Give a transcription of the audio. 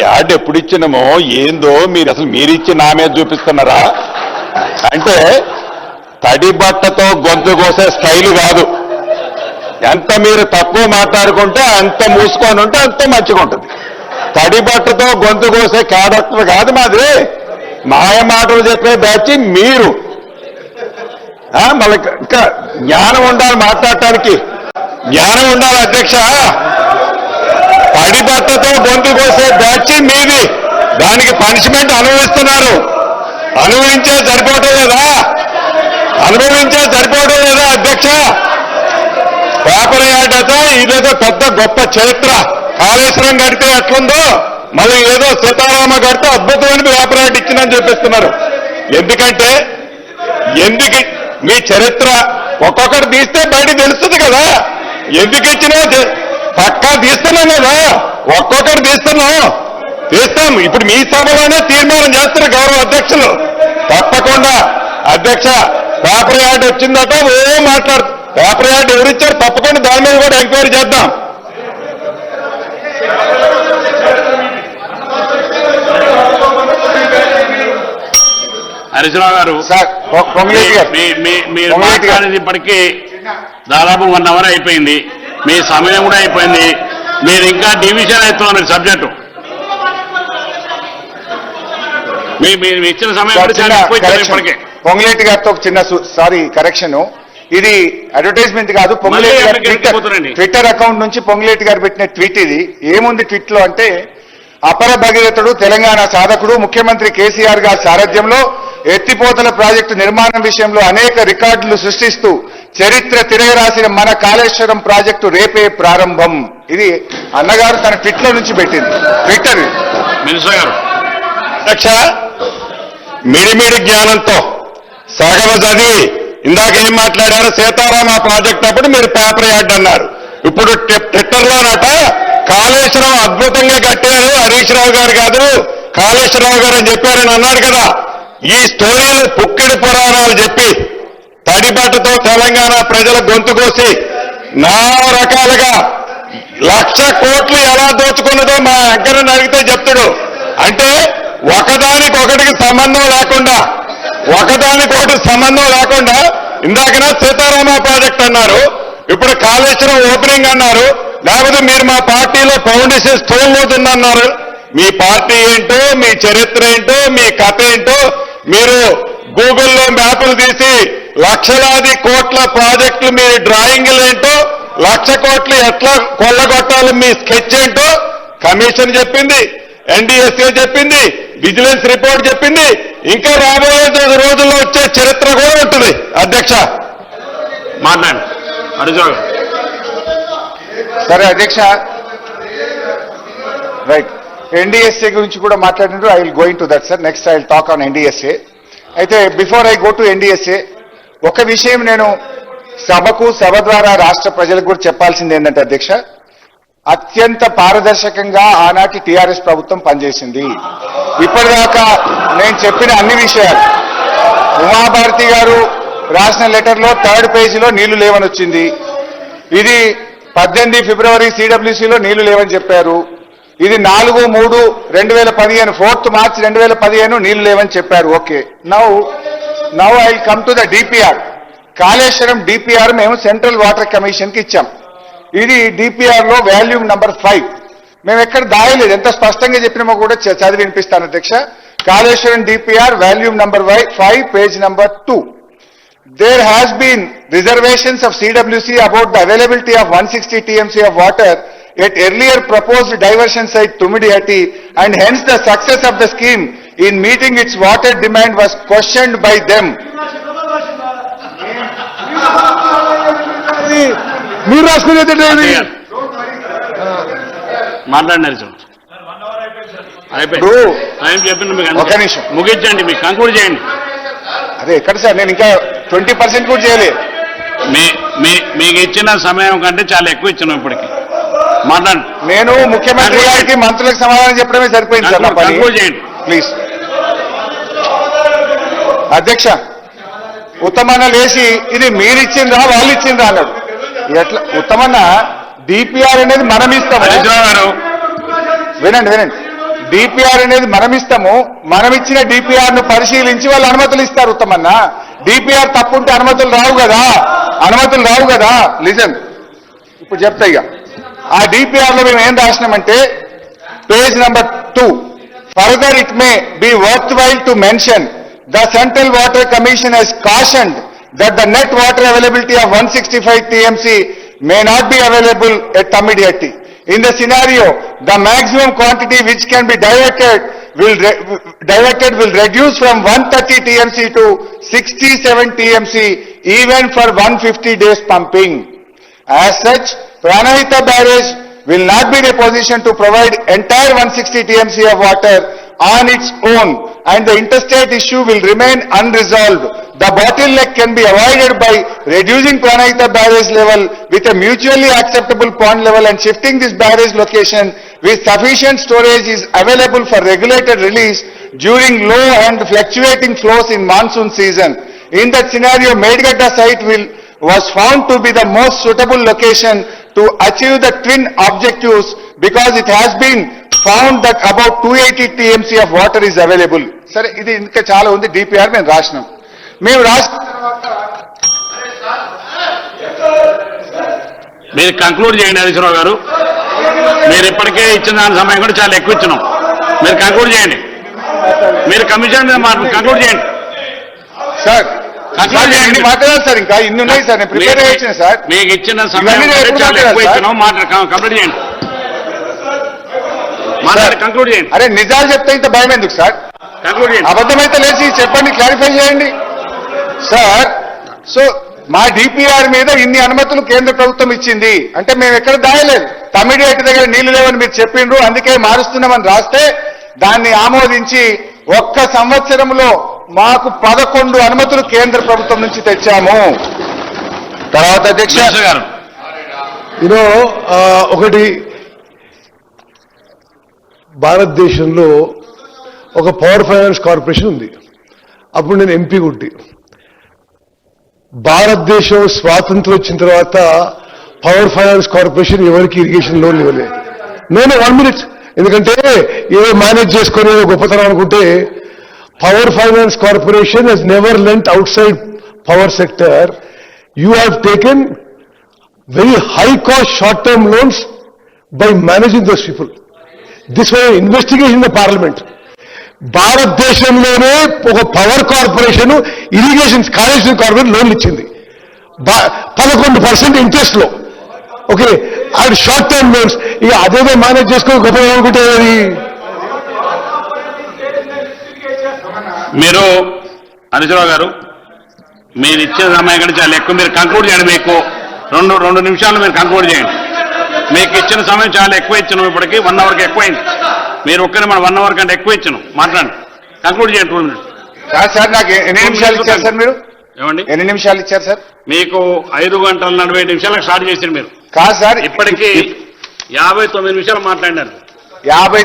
Add ఎప్పుడు ఇచ్చినామో ఏందో మీరు అసలు మీరిచ్చి నా మీద చూపిస్తున్నారా అంటే తడి బట్టతో గొంతు కోసే స్టైల్ కాదు. ఎంత మీరు తక్కువ మాట్లాడుకుంటే అంత మూసుకొని ఉంటే అంత మంచిగా ఉంటుంది. తడి బట్టతో గొంతు కోసే క్యారెక్టర్ కాదు మాది. మాయ మాటలు చెప్పే బ్యాచ్ మీరు. మళ్ళీ ఇంకా జ్ఞానం ఉండాలి, మాట్లాడటానికి జ్ఞానం ఉండాలి అధ్యక్ష. తడి బట్టతో గొంతు కోసే బ్యాచ్ మీది. దానికి పనిష్మెంట్ అనుభవిస్తున్నారు. అనుభవించే సరిపోవటం లేదా? అనుభవించే సరిపోవటం లేదా అధ్యక్ష? పేపర్ యాడ్ అయితే ఇదేదో పెద్ద గొప్ప చరిత్ర. కాళేశ్వరం కడితే ఎట్లుందో మళ్ళీ ఏదో సీతారామ కడితే అద్భుతమైన పేపర్ యాడ్ ఇచ్చిందని చూపిస్తున్నారు. ఎందుకంటే ఎందుకు మీ చరిత్ర ఒక్కొక్కటి తీస్తే బయట తెలుస్తుంది కదా. ఎందుకు ఇచ్చినా పక్కా తీస్తున్నాం కదా, ఒక్కొక్కటి తీస్తాం. ఇప్పుడు మీ సభలోనే తీర్మానం చేస్తారు గౌరవ అధ్యక్షులు. తప్పకుండా అధ్యక్ష పేపర్ యాడ్ వచ్చిందట మాట్లాడుతుంది. పేపర్ యాడ్ ఎవరిచ్చారు? తప్పకుండా దాని మీద కూడా ఎంక్వైరీ చేద్దాం. హరీశ్రావు గారు, మీరు మాట్లాడేది ఇప్పటికీ దాదాపు 1 అవర్ అయిపోయింది. మీ సమయం కూడా అయిపోయింది. మీరు ఇంకా డివిజన్ అవుతున్నారు సబ్జెక్టు. మీరు ఇచ్చిన సమయం ఇప్పటికే. పొంగులేటి గారితో ఒక చిన్న కరెక్షన్. ఇది అడ్వర్టైజ్మెంట్ కాదు. పొంగులేటి గారి ట్విట్టర్ అకౌంట్ నుంచి పొంగులేటి గారు పెట్టిన ట్వీట్ ఇది. ఏముంది ట్వీట్ లో అంటే, అపర భగీరథుడు, తెలంగాణ సాధకుడు, ముఖ్యమంత్రి కేసీఆర్ గారి సారథ్యంలో ఎత్తిపోతల ప్రాజెక్టు నిర్మాణం విషయంలో అనేక రికార్డులు సృష్టిస్తూ చరిత్ర తిరగరాసిన మన కాళేశ్వరం ప్రాజెక్టు రేపే ప్రారంభం. ఇది అన్నగారు తన ట్విట్ లో నుంచి పెట్టింది. ట్విట్టర్ మినిస్టర్ గారు అధ్యక్ష మిడిమిడి జ్ఞానంతో సగవ చదివి ఇందాక ఏం మాట్లాడారు? సీతారామ ప్రాజెక్ట్ అప్పుడు మీరు పేపర్ యాడ్ అన్నారు. ఇప్పుడు ట్విట్టర్లోనట కాళేశ్వరం అద్భుతంగా కట్టారు హరీష్ రావు గారు కాదు కాళేశ్వరరావు గారు అని చెప్పారని అన్నారు కదా. ఈ స్టోరీలు పుక్కిడి పురాణాలు చెప్పి తడిబట్టతో తెలంగాణ ప్రజల గొంతు కోసి 4 రకాలుగా 1,00,000 కోట్లు ఎలా దోచుకున్నదో మా వెంకన్నని అడిగితే చెప్తాడు. అంటే ఒకదానికొకటికి సంబంధం లేకుండా ఇందాకనే సీతారామ ప్రాజెక్ట్ అన్నారు, ఇప్పుడు కాళేశ్వరం ఓపెనింగ్ అన్నారు, లేకపోతే మీరు మా పార్టీలో ఫౌండేషన్ స్టోన్ అవుతుందన్నారు. మీ పార్టీ ఏంటో, మీ చరిత్ర ఏంటో, మీ కథ ఏంటో మీరు గూగుల్లో మ్యాపులు తీసి లక్షలాది కోట్ల ప్రాజెక్టులు మీ డ్రాయింగ్లు ఏంటో, 1,00,000 కోట్లు ఎట్లా కొల్లగొట్టాలి మీ స్కెచ్ ఏంటో కమిషన్ చెప్పింది, ఎన్డీఎస్ఏ చెప్పింది, విజిలెన్స్ రిపోర్ట్ చెప్పింది. ఇంకా రాబోయే రోజుల్లో వచ్చే చరిత్ర కూడా ఉంటుంది. అధ్యక్ష మాట్లాడండి. సరే అధ్యక్ష, రైట్. ఎన్డీఎస్ఏ గురించి కూడా మాట్లాడినారు. I will going to that sir. Next I will talk on NDSA. అయితే before I go to NDSA ఒక విషయం నేను సభకు, సభ ద్వారా రాష్ట్ర ప్రజలకు కూడా చెప్పాల్సింది ఏంటంటే అధ్యక్ష, అత్యంత పారదర్శకంగా ఆనాటి టీఆర్ఎస్ ప్రభుత్వం పనిచేసింది. ఇప్పటిదాకా నేను చెప్పిన అన్ని విషయాలు, ఉమాభారతి గారు రాసిన లెటర్లో 3rd పేజీలో నీళ్లు లేవని వచ్చింది. ఇది 18 ఫిబ్రవరి సిడబ్ల్యూసీలో నీళ్లు లేవని చెప్పారు. ఇది 4/3/2015 4th మార్చ్ 2015 నీళ్లు లేవని చెప్పారు. Okay, now I will come to the DPR. Kaleshwaram DPR మేము సెంట్రల్ వాటర్ కమిషన్ కి ఇచ్చాం. ఇది డిపిఆర్ లో వాల్యూమ్ నంబర్ 5. మేము ఎక్కడ దాయలేదు, ఎంత స్పష్టంగా చెప్పినామో కూడా చదివి వినిపిస్తాను అధ్యక్ష. Kaleshwaram DPR volume number 5 page number 2. There has been reservations of CWC about the availability of 160 TMC of water at earlier proposed diversion site Tumidihatti, and hence the success of the scheme in meeting its water demand was questioned by them. మీరు రాసుకునేది మాట్లాడినారు ఒక నిమిషం ముగించండి, మీకు conclude చేయండి. అదే ఎక్కడ sir, నేను ఇంకా 20% కూడా చేయలేదు. మీకు ఇచ్చిన సమయం కంటే చాలా ఎక్కువ ఇచ్చినాం ఇప్పటికి. మాట్లాడండి. నేను ముఖ్యమంత్రి గారికి మంత్రులకు సమాధానం చెప్పడమే సరిపోయింది సార్. కంక్లూడ్ చేయండి ప్లీజ్. అధ్యక్ష, ఉత్తమన్న లేచి ఇది మీరు ఇచ్చిందా వాళ్ళు ఇచ్చిందా అన్నాడు. ఎట్లా ఉత్తమన్న? డిపిఆర్ అనేది మనం ఇస్తాం. వినండి. డిపిఆర్ అనేది మనం ఇస్తాము. మనం ఇచ్చిన డిపిఆర్ ను పరిశీలించి వాళ్ళు అనుమతులు ఇస్తారు. ఉత్తమన్న డిపిఆర్ తప్పుంటే అనుమతులు రావు కదా. లిజన్, ఇప్పుడు చెప్తా ఇక ఆ డిపిఆర్ లో మేము ఏం రాసినామంటే page number 2, further it may be worthwhile to mention the central water commission has cautioned that the net water availability of 165 TMC may not be available at Tamidiyatti. In the scenario, the maximum quantity which can be diverted will reduce from 130 TMC to 67 TMC even for 150 days pumping. As such, Pranahita barrage will not be in a position to provide entire 160 TMC of water on its own, and the interstate issue will remain unresolved. The bottleneck can be avoided by reducing Pranahita barrage level with a mutually acceptable pond level and shifting this barrage location with sufficient storage is available for regulated release during low and fluctuating flows in monsoon season. In that scenario, Medgadda site was found to be the most suitable location to achieve the twin objectives because it has been found that about 280 TMC of water is available. సరే, ఇది ఇంకా చాలా ఉంది. DPR మేము రాసినాం. మీరు conclude చేయండి హరీశ్రావు గారు. మీరు ఇప్పటికే ఇచ్చిన దాని సమయం కూడా చాలా ఎక్కువ ఇచ్చినాం. మీరు కంక్లూడ్ చేయండి. మీరు కమిషన్ కంక్లూడ్ చేయండి సార్. మాట్లాడాలి సార్, ఇంకా ఇన్ని ఉన్నాయి సార్. నేను ప్రిపేర్ అయ్యించిన సార్. మీకు ఇచ్చిన సమయం చాలా ఎక్కువ ఇచ్చినాం. కంప్లీట్ చేయండి. కంక్లూడ్ చేయండి. అరే నిజాలు చెప్తే ఇంత భయం ఎందుకు సార్? కంక్లూడ్ చేయండి. అబద్ధమైతే లేచి చెప్పండి, క్లారిఫై చేయండి సార్. సో మా డిపిఆర్ మీద ఇన్ని అనుమతులు కేంద్ర ప్రభుత్వం ఇచ్చింది అంటే మేము ఎక్కడ దాయలేదు. తమిడియట్ దగ్గర నీళ్లు లేవని మీరు చెప్పిండ్రు, అందుకే మారుస్తున్నామని రాస్తే దాన్ని ఆమోదించి ఒక్క సంవత్సరంలో మాకు 11 అనుమతులు కేంద్ర ప్రభుత్వం నుంచి తెచ్చాము. తర్వాత అధ్యక్ష గారు, ఒకటి, భారతదేశంలో ఒక పవర్ ఫైనాన్స్ కార్పొరేషన్ ఉంది. అప్పుడు నేను ఎంపీ గుట్టి. భారతదేశం స్వాతంత్రం వచ్చిన తర్వాత పవర్ ఫైనాన్స్ కార్పొరేషన్ ఎవరికి ఇరిగేషన్ లోన్లు ఇవ్వలేదు. నేను 1 minute, ఎందుకంటే ఏదో మేనేజ్ చేసుకుని గొప్పతనం అనుకుంటే, power finance corporation he's never lent outside power sector. You have taken very high cost short term loans by managing those people. This was investigation in the parliament. భారతదేశంలోనే ఒక power corporation irrigation Kaleshwaram corporation లోన్లు ఇచ్చింది 11% interest లో. Okay, అది short term loans. ఇక అదేదో manage చేసుకొని గొప్ప అనుకుంటే మీరు హరీశ్రావు గారు, మీరు ఇచ్చిన సమయం కంటే చాలా ఎక్కువ. మీరు కంక్లూడ్ చేయండి. మీకు రెండు నిమిషాలు మీరు కంక్లూడ్ చేయండి. మీకు ఇచ్చిన సమయం చాలా ఎక్కువ ఇచ్చినాం. ఇప్పటికి 1 అవర్కి ఎక్కువైంది. మీరు ఒక్కరి మనం 1 అవర్ కంటే ఎక్కువ ఇచ్చినాం. మాట్లాడండి, కంక్లూడ్ చేయండి. 2 minutes. సార్ నాకు ఎన్ని నిమిషాలు ఇచ్చారు సార్? మీరు ఏమండి, ఎన్ని నిమిషాలు ఇచ్చారు సార్? మీకు 5 గంటల 45 నిమిషాలకు స్టార్ట్ చేశారు మీరు. కాదు సార్, ఇప్పటికీ 59 నిమిషాలు మాట్లాడినారు. 50